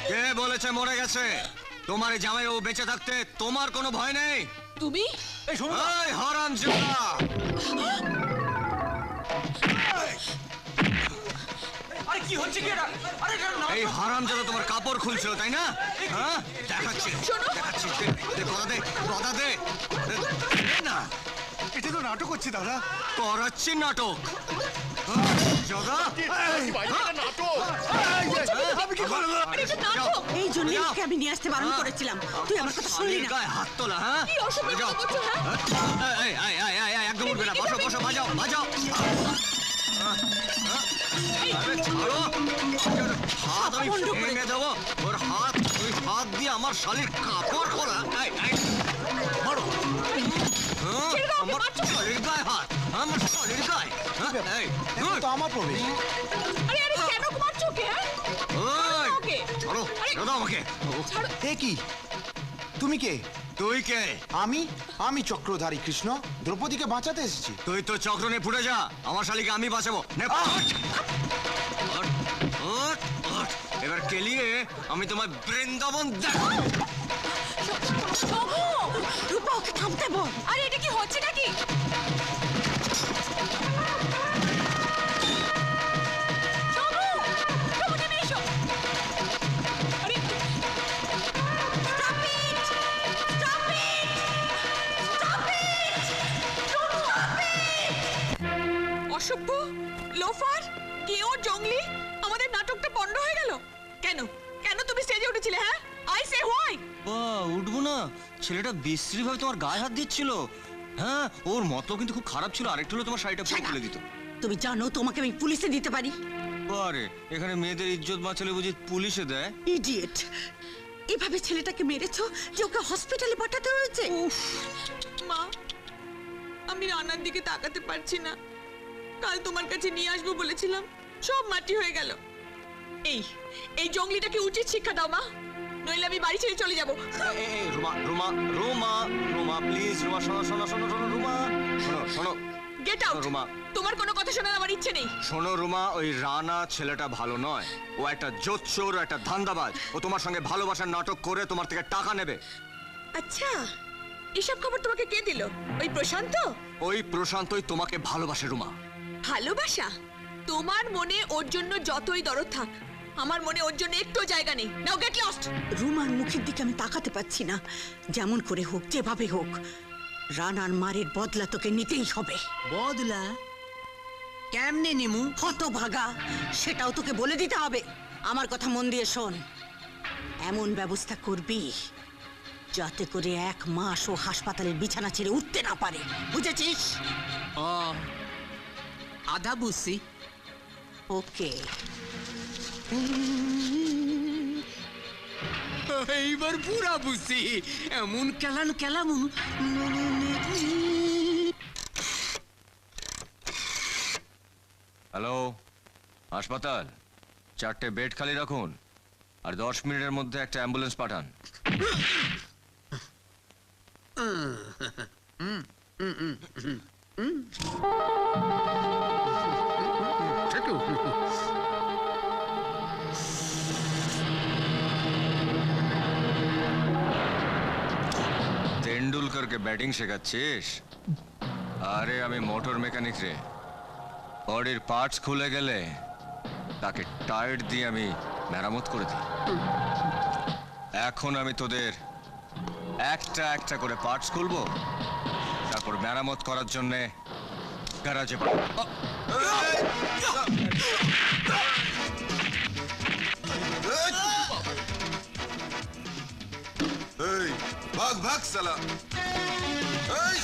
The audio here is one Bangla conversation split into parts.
কে বলেছে মরে গেছে? তোমার জামাই ও বেঁচে থাকতে তোমার কোনো ভয় নেই? তুমি এই হারামজাদা! আরে কি হচ্ছে কি এটা? আরে এই হারামজাদা তোমার কাপড় খুলছিল তাই না? হ্যাঁ, দেখাচ্ছি দেখাচ্ছি। গদা দে না। এটা তো নাটক হচ্ছে দাদা। করাচ্ছি নাটক। এই জন্যই ওকে আমি নিয়ে আসতে বারণ করেছিলাম। তুই আমার কথা শুনলি না। গায়ে হাত তোলা, হ্যাঁ? একদম উঠবে না। বসো বসো, বাজাও বাজাও। আরে ছাড়ো, হাত আমি ভেঙে দেবো। ওর হাত, ওই হাত দিয়ে আমার শালির কাপড় খোলা। মারো। আমার শালির গায়ে হাত, আমার শালির গায়ে। তো আমার প্রবেশ। আরে আরে কেন মারছো ওকে? ওকে ছাড়ো, ছেড়ে দাও আমাকে। এ কি? তুমি কে? তুই কে? আমি চক্রধারী কৃষ্ণ, দ্রৌপদীকে বাঁচাতে এসেছি। তুই তো চক্র নিয়ে ফুটে যা, আমার শালিকে আমি বাঁচাবো। এবার কেলিয়ে আমি তোমার বৃন্দাবন দেখো। রূপা ওকে থামতে বল। আরে এটা কি হচ্ছে নাকি? অসভ্য, লোফার, কেউ জঙ্গলি, আমাদের নাটকটা বন্ধ হয়ে গেল কেন? কেন তুমি স্টেজে উঠেছিলে? হ্যাঁ, আই সে হোয়াই? উঠবো না? ছেলেটা বিশ্রী ভাবে তোমার গায়ে হাত দিচ্ছিল। হ্যাঁ, ওর মতো কিন্তু খুব খারাপ ছিল। আরেকটু হলে তোমার শাড়িটা পুরো খুলে দিত। তুমি জানো তোমাকে আমি পুলিশে দিতে পারি। আরে এখানে মেয়েদের ইজ্জত বাঁচালে বুঝি পুলিশে দেয়? ইডিয়েট, এভাবে ছেলেটাকে মেরেছো যে ওকে হসপিটালে পাঠাতে হয়েছে। মা, আমি রান্নার দিকে তাকাতে পারছি না। কাল তোমার কাছে নিয়ে আসবো বলেছিলাম, সব মাটি হয়ে গেল। এই এই জঙ্গলিটাকে উচিত শিক্ষা দাও মা, নইলে আমি বাড়ি ছেড়ে চলে যাবো। রুমা রুমা রুমা রুমা প্লিজ, রুমা শোনো শোনো শোনো শোনো রুমা, শোনো শোনো। গেট আউট রুমা, তোমার কোনো কথা শোনার আমার ইচ্ছে নেই। শোনো রুমা, ওই রানা ছেলেটা ভালো নয়। ও একটা জোচ্চোর, একটা ধান্দাবাজ। ও তোমার সঙ্গে ভালোবাসার নাটক করে তোমার থেকে টাকা নেবে। আচ্ছা, এসব খবর তোমাকে কে দিল? ওই প্রশান্ত? ওই প্রশান্তই তোমাকে ভালোবাসে রুমা। ভালোবাসা? তোমার মনে ওর জন্য যতই দরদ থাক, আমার মনে ওর জন্য একটু জায়গা নেই। Now get lost. রুমার মুখের দিকে আমি তাকাতে পাচ্ছি না। যেমন করে হোক, যেভাবে হোক, রানার মারের বদলা তোকে নিতেই হবে। বদলা কেমনে নিমু? হতভাগা, সেটাও তোকে বলে দিতে হবে। আমার কথা মন দিয়ে শোন। এমন ব্যবস্থা করবি যাতে করে 1 মাস ও হাসপাতালের বিছানা ছেড়ে উঠতে না পারে, বুঝেছিস? ও আধা বুঝছি। ওকে। এইবার পুরা বুঝছি। এমন কেলামু। হ্যালো, হাসপাতাল, 4টে বেড খালি রাখুন আর 10 মিনিটের মধ্যে একটা অ্যাম্বুলেন্স পাঠান। তেন্ডুলকরকে ব্যাটিং শেখাচ্ছিস? আরে আমি মোটর মেকানিক রে। বডির পার্টস খুলে গেলে তাকে টায়ার দিয়ে আমি মেরামত করে দিই। এখন আমি তোদের একটা একটা করে পার্টস খুলবো, তারপর মেরামত করার জন্যে গ্যারাজে পাঠাবো। এই ভাগ ভাগ সালা। এই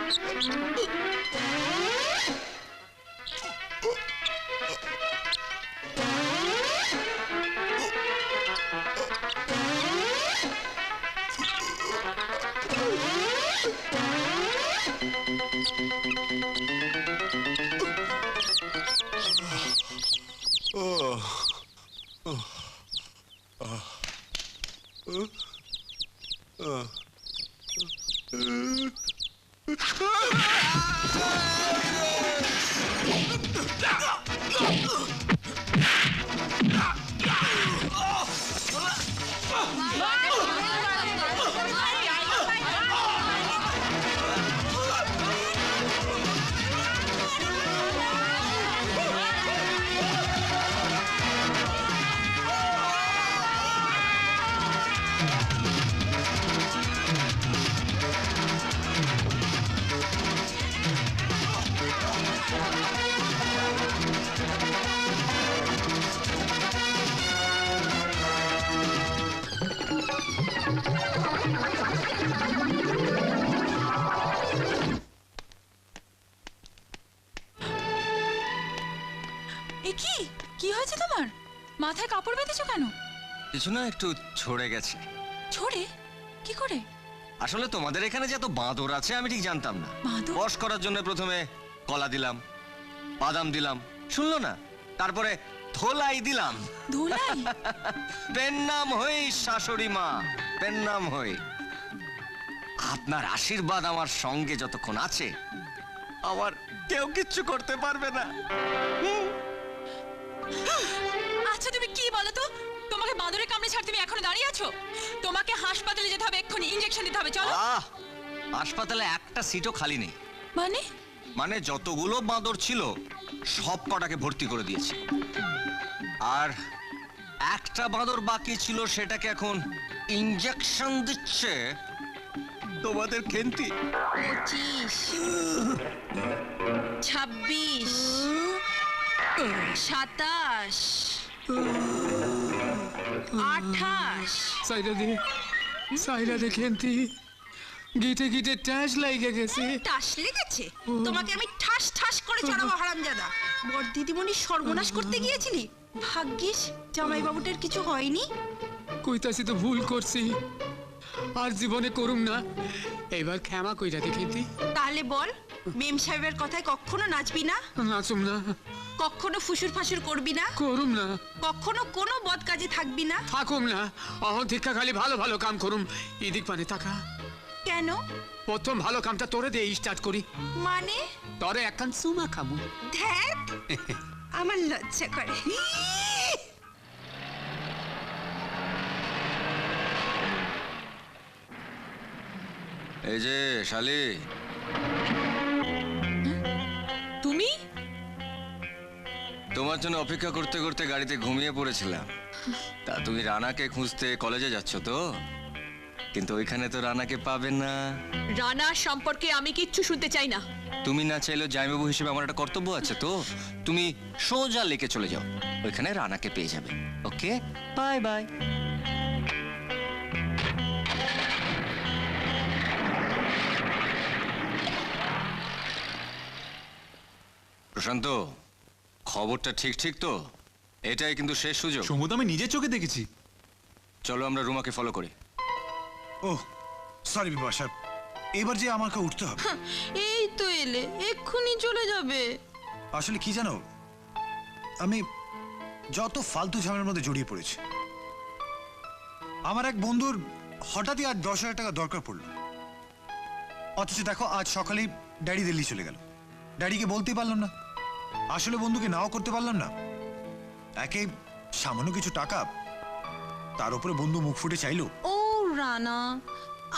এ কি কি হয়েছে তোমার? মাথায় কাপড় বেঁধেছো কেন? কিছু না, একটু ছড়ে গেছে। ছড়ে? কি করে? আসলে তোমাদের এখানে যে এত বাঁদর আছে আমি ঠিক জানতাম না। বাঁদর? বশ করার জন্য প্রথমে কলা দিলাম, বাদাম দিলাম, শুনলো না, তারপরে ধোলাই দিলাম। ধোলাই? পেন নাম হই শাশুড়ি মা, পেন নাম হই। আপনার আশীর্বাদ আমার সঙ্গে যতক্ষণ আছে আমার কেউ কিচ্ছু করতে পারবে না। আচ্ছা তুমি কি বলো তো, তোমাকে বাঁদরের কামড়ে ছাড় তুমি এখনো দাঁড়িয়ে আছো? তোমাকে হাসপাতালে যেতে হবে, এক্ষুনি ইনজেকশন দিতে হবে, চলো। হাসপাতালে একটা সিটও খালি নেই। মানে? মানে যতগুলো বাঁদর ছিল সব কটাকে ভর্তি করে দিয়েছে, আর একটা বাঁদর বাকি ছিল, সেটাকে এখন ইনজেকশন দিচ্ছে তোমাদের খেন্তি। 25, 26, 27, 28। সাইরা দে খেন্তি, গিটে গিটে ট্যাস লাইগে গেছে। টাস লেগেছে? তোমাকে আমি ঠাস ঠাস করে ছাড়াবো হারামজাদা। বড় দিদিমণি সর্বনাশ করতে গিয়েছিলি, ভাগ্যিস জামাইবাবুটার কিছু হয়নি। কইতাছি তো ভুল করছি, আর জীবনে করুম না। এবার ক্ষমা কইরা দে খেন্তি। তাহলে বল, মেম সাহেবের কথায় কখনো নাচবি না, নাচুম না, কখনো ফুসুর ফাসুর করবি না, করুম না, কখনো কোনো বদ কাজে থাকবি না। থাকুম না। অহন থেকে খালি ভালো ভালো কাম করুম। এদিক পানে তাকা। কেন? প্রথম ভালো কামটা তোরে দিয়ে স্টার্ট করি। মানে? তোরে একখান চুমা খাবো। ধ্যাত, আমার লজ্জা করে। এই যে শালি, তুমি? তোমার জন্য অপেক্ষা করতে করতে গাড়িতে ঘুমিয়ে পড়েছিলাম। তা তুমি রানাকে খুঁজতে কলেজে যাচ্ছ তো? কিন্তু ওইখানে তো রানাকে পাবে না। রানা সম্পর্কে আমি কিচ্ছু শুনতে চাই না। তুমি না চাইলেও জামাইবাবু হিসেবে আমার একটা কর্তব্য আছে তো। তুমি সোজা লেকে চলে যাও, ওইখানে রানাকে পেয়ে যাবে। ওকে, বাই বাই। প্রশান্ত, খবরটা ঠিক ঠিক তো? এটাই কিন্তু শেষ সুযোগ। সমুদ আমি নিজের চোখে দেখেছি। চলো আমরা রুমাকে ফলো করি। ওহ সরি বিভা সাহেব, এবার যে আমাকে উঠতে হবে। এই তো এলে, এক্ষুনি চলে যাবে। আসলে কি জানো, আমি যত ফালতু ঝামেলার মধ্যে জড়িয়ে পড়েছি। আমার এক বন্ধুর হঠাৎই আজ 10,000 টাকা দরকার পড়লো, অথচ দেখো আজ সকালেই ড্যাডি দিল্লি চলে গেল। ড্যাডিকে বলতেই পারলাম না, আসলে বন্ধুকে নাও করতে পারলাম না। একে সামান্য কিছু টাকা, তার উপরে বন্ধু মুখ ফুটে চাইলো। ও রানা,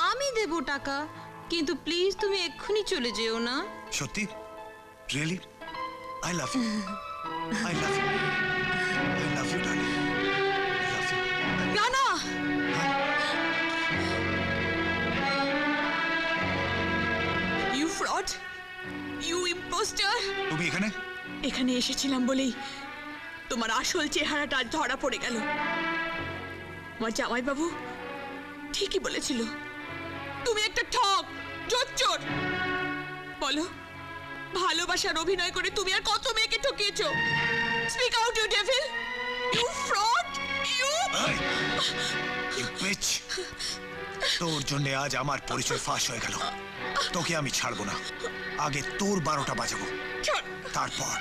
আমি দেব টাকা, কিন্তু প্লিজ তুমি এক্ষুনি চলে যেও না। সত্যি? Really? I love you, I love you, I love you darling, I love you. Rana! You fraud, you impostor. তুমি এখানে? এখানে এসেছিলাম বলেই তোমার আসল চেহারাটা আজ ধরা পড়ে গেল। আমার জামাইবাবু ঠিকই বলেছিল, তুমি একটা ঠক, জোচ্চোর। বলো, ভালোবাসার অভিনয় করে তুমি আর কত মেয়েকে ঠকিয়েছো? Speak out you devil, you fraud, you. Bitch, তোর জন্য আজ আমার পরিচয় ফাঁস হয়ে গেল। তোকে আমি ছাড়বো না। আগে তোর 12টা বাজাবো, তারপর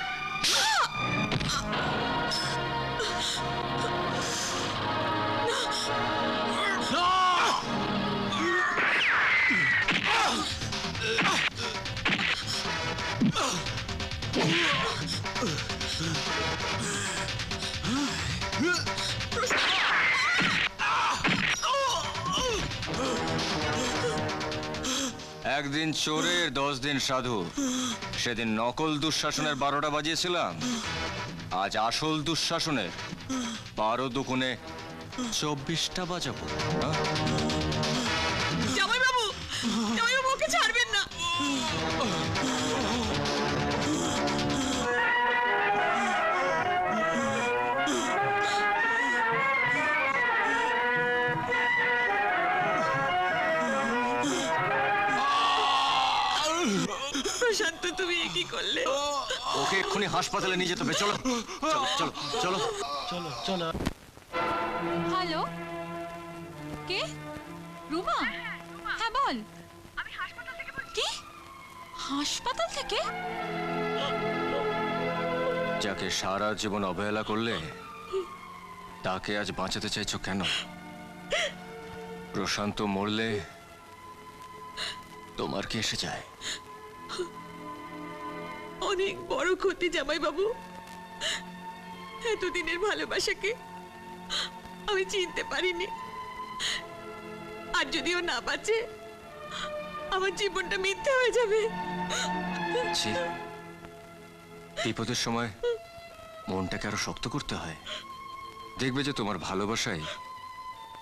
একদিন চোরের 10 দিন সাধু। সেদিন নকল দুঃশাসনের 12টা বাজিয়েছিলাম, আজ আসল দুঃশাসনের 12 দুগুণে 24টা বাজাবো। হ্যাঁ? জামাইবাবু, জামাইবাবু ওকে ছাড়বেন না। প্রশান্ত, তুমি এ কি করলে? ওকে এক্ষুনি হাসপাতালে নিয়ে যেতে হবে। চলো চলো চলো চলো। হ্যালো, কে? রুমা? হ্যাঁ বল। কি? হাসপাতাল থেকে? যাকে সারা জীবন অবহেলা করলে তাকে আজ বাঁচাতে চাইছো কেন? প্রশান্ত মরলে তোমার কি এসে যায়? অনেক বড় ক্ষতি জামাইবাবু। এতদিনের ভালোবাসাকে আমি চিনতে পারিনি। আর যদিও না বাঁচে, আমার জীবনটা মিথ্যে হয়ে যাবে। ছি, বিপদের সময় মনটাকে আরো শক্ত করতে হয়। দেখবে যে তোমার ভালোবাসাই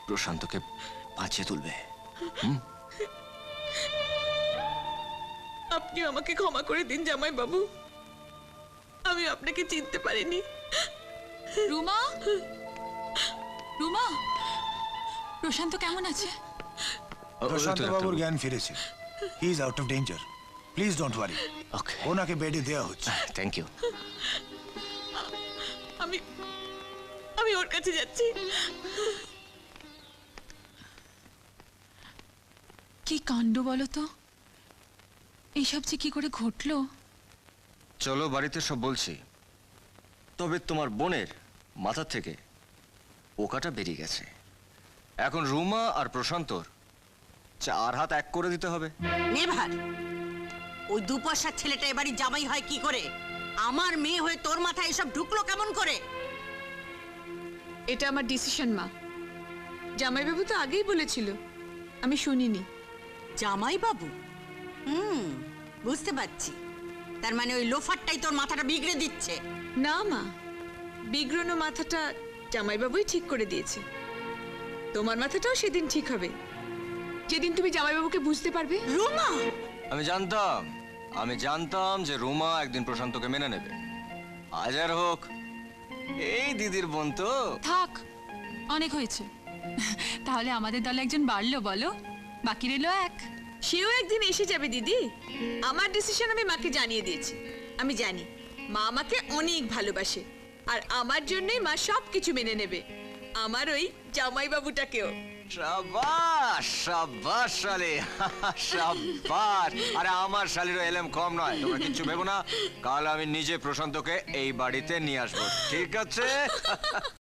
প্রশান্তকে বাঁচিয়ে তুলবে। আপনি আমাকে ক্ষমা করে দিন জামাইবাবু, আমি আপনাকে চিনতে পারিনি। রুমা? রুমা, প্রশান্ত কেমন আছে? প্রশান্ত বাবুর জ্ঞান ফিরেছে। He is out of danger. Please don't worry. Okay, ওনাকে বেডে দেওয়া হচ্ছে। Thank you. আমি আমি ওর কাছে যাচ্ছি। কি কাণ্ড বলো তো, এইসব যে কি করে ঘটলো? চলো বাড়িতে সব বলছি। তবে তোমার বোনের মাথা থেকে পোকাটা বেরিয়ে গেছে। এখন রুমা আর প্রশান্তর 4 হাত এক করে দিতে হবে। নেভার। ওই দুপয়সার ছেলেটা এবারই জামাই হয় কি করে? আমার মেয়ে হয়ে তোর মাথায় এসব ঢুকলো কেমন করে? এটা আমার ডিসিশন মা। জামাইবাবু তো আগেই বলেছিল, আমি শুনিনি। জামাই বাবু? বুঝতে পারছি। তার মানে ওই লোফারটাই তোর মাথাটা বিগড়ে দিচ্ছে। না মা, বিগ্রহ মাথাটা জামাইবাবুই ঠিক করে দিয়েছে। তোমার মাথাটাও সেদিন ঠিক হবে, যেদিন তুমি জামাইবাবুকে বুঝতে পারবে। রুমা! আমি জানতাম যে রুমা একদিন প্রশান্তকে মেনে নেবে। আজ আর হোক, এই দিদির বোন তো। থাক, অনেক হয়েছে। তাহলে আমাদের দলে একজন বাড়লো বলো, বাকি রইলো এক। সেও একদিন এসে যাবে দিদি। আমার ডিসিশন আমি মাকে জানিয়ে দিয়েছি। আমি জানি মা আমাকে অনেক ভালোবাসে, আর আমার জন্যই মা সবকিছু মেনে নেবে, আমার ওই জামাইবাবুটাকেও। শাবাশ শাবাশ শালি, শাবাশ। আরে আমার শালিরও এলেম কম নয়। তোমরা কিচ্ছু ভেবো না, কাল আমি নিজে প্রশান্তকে এই বাড়িতে নিয়ে আসবো, ঠিক আছে?